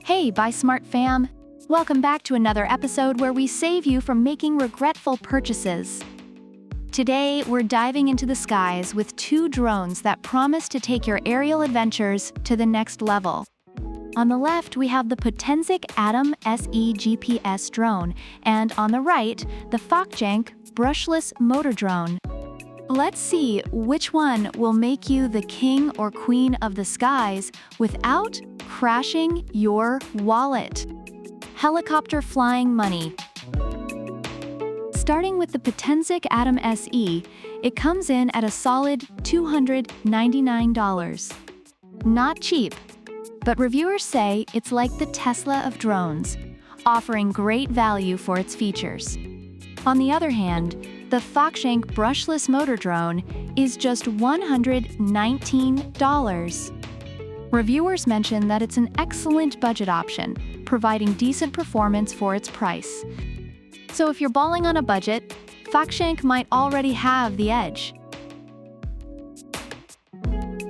Hey, Buy Smart fam! Welcome back to another episode where we save you from making regretful purchases. Today, we're diving into the skies with two drones that promise to take your aerial adventures to the next level. On the left, we have the Potensic Atom SE GPS drone, and on the right, the Potensic Brushless Motor Drone. Let's see which one will make you the king or queen of the skies without crashing your wallet. Helicopter flying money. Starting with the Potensic Atom SE, it comes in at a solid $299. Not cheap, but reviewers say it's like the Tesla of drones, offering great value for its features. On the other hand, the Potensic Brushless Motor Drone is just $119. Reviewers mention that it's an excellent budget option, providing decent performance for its price. So if you're balling on a budget, Potensic might already have the edge.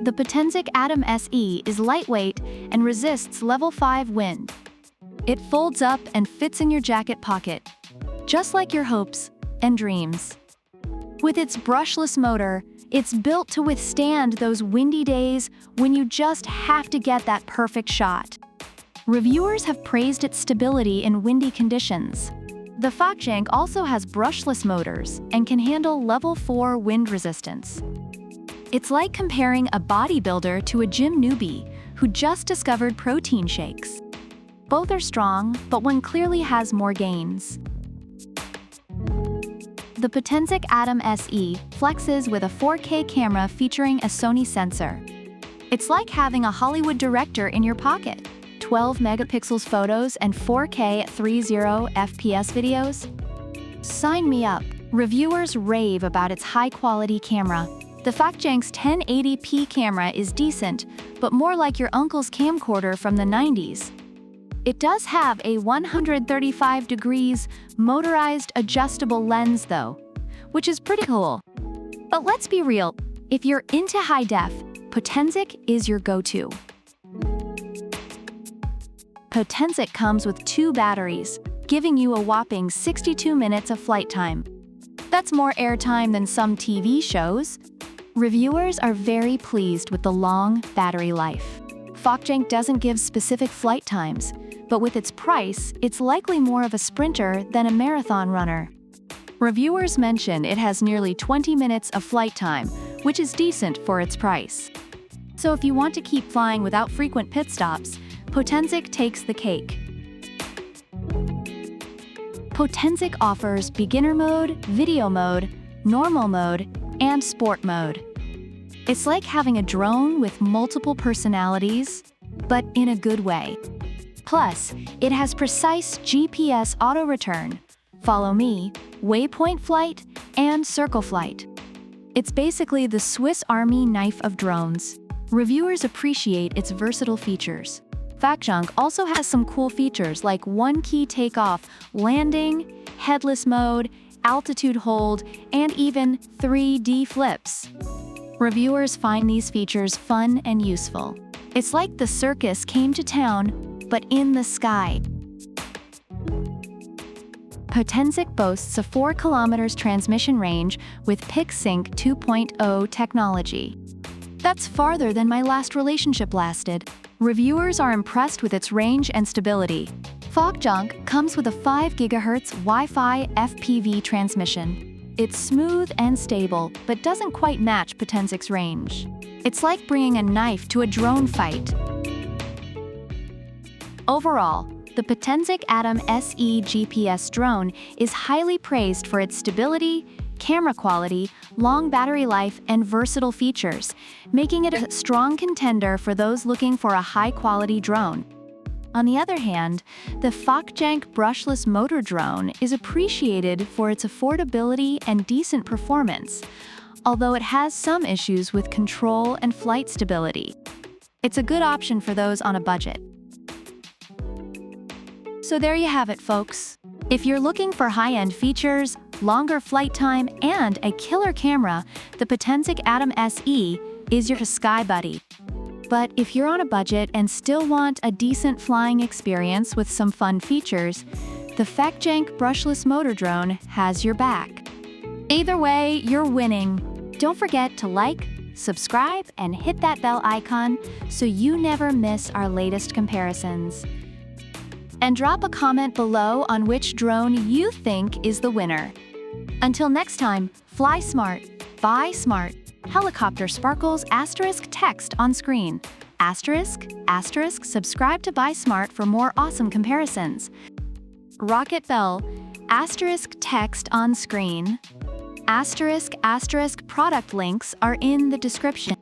The Potensic Atom SE is lightweight and resists level 5 wind. It folds up and fits in your jacket pocket, just like your hopes and dreams. With its brushless motor, it's built to withstand those windy days when you just have to get that perfect shot. Reviewers have praised its stability in windy conditions. The Potensic also has brushless motors and can handle level 4 wind resistance. It's like comparing a bodybuilder to a gym newbie who just discovered protein shakes. Both are strong, but one clearly has more gains. The Potensic Atom SE flexes with a 4K camera featuring a Sony sensor. It's like having a Hollywood director in your pocket. 12 megapixels photos and 4K 30 FPS videos? Sign me up. Reviewers rave about its high-quality camera. The Potencic's 1080p camera is decent, but more like your uncle's camcorder from the 90s. It does have a 135 degrees motorized adjustable lens though, which is pretty cool. But let's be real, if you're into high def, Potensic is your go-to. Potensic comes with 2 batteries, giving you a whopping 62 minutes of flight time. That's more airtime than some TV shows. Reviewers are very pleased with the long battery life. Potensic doesn't give specific flight times, but with its price, it's likely more of a sprinter than a marathon runner. Reviewers mention it has nearly 20 minutes of flight time, which is decent for its price. So if you want to keep flying without frequent pit stops, Potensic takes the cake. Potensic offers beginner mode, video mode, normal mode, and sport mode. It's like having a drone with multiple personalities, but in a good way. Plus, it has precise GPS auto-return, follow me, waypoint flight, and circle flight. It's basically the Swiss Army knife of drones. Reviewers appreciate its versatile features. Potensic also has some cool features like one-key takeoff, landing, headless mode, altitude hold, and even 3D flips. Reviewers find these features fun and useful. It's like the circus came to town, but in the sky. Potensic boasts a 4 km transmission range with PicSync 2.0 technology. That's farther than my last relationship lasted. Reviewers are impressed with its range and stability. Potensic comes with a 5 GHz Wi-Fi FPV transmission. It's smooth and stable, but doesn't quite match Potensic's range. It's like bringing a knife to a drone fight. Overall, the Potensic Atom SE GPS drone is highly praised for its stability, camera quality, long battery life, and versatile features, making it a strong contender for those looking for a high-quality drone. On the other hand, the Potensic Brushless Motor Drone is appreciated for its affordability and decent performance, although it has some issues with control and flight stability. It's a good option for those on a budget. So there you have it, folks. If you're looking for high-end features, longer flight time, and a killer camera, the Potensic Atom SE is your sky buddy. But if you're on a budget and still want a decent flying experience with some fun features, the FactJank Brushless Motor Drone has your back. Either way, you're winning. Don't forget to like, subscribe, and hit that bell icon so you never miss our latest comparisons. And drop a comment below on which drone you think is the winner. Until next time, fly smart, buy smart. Helicopter sparkles * text on screen. ***, subscribe to Buy Smart for more awesome comparisons. Rocket bell, * text on screen. ***, product links are in the description.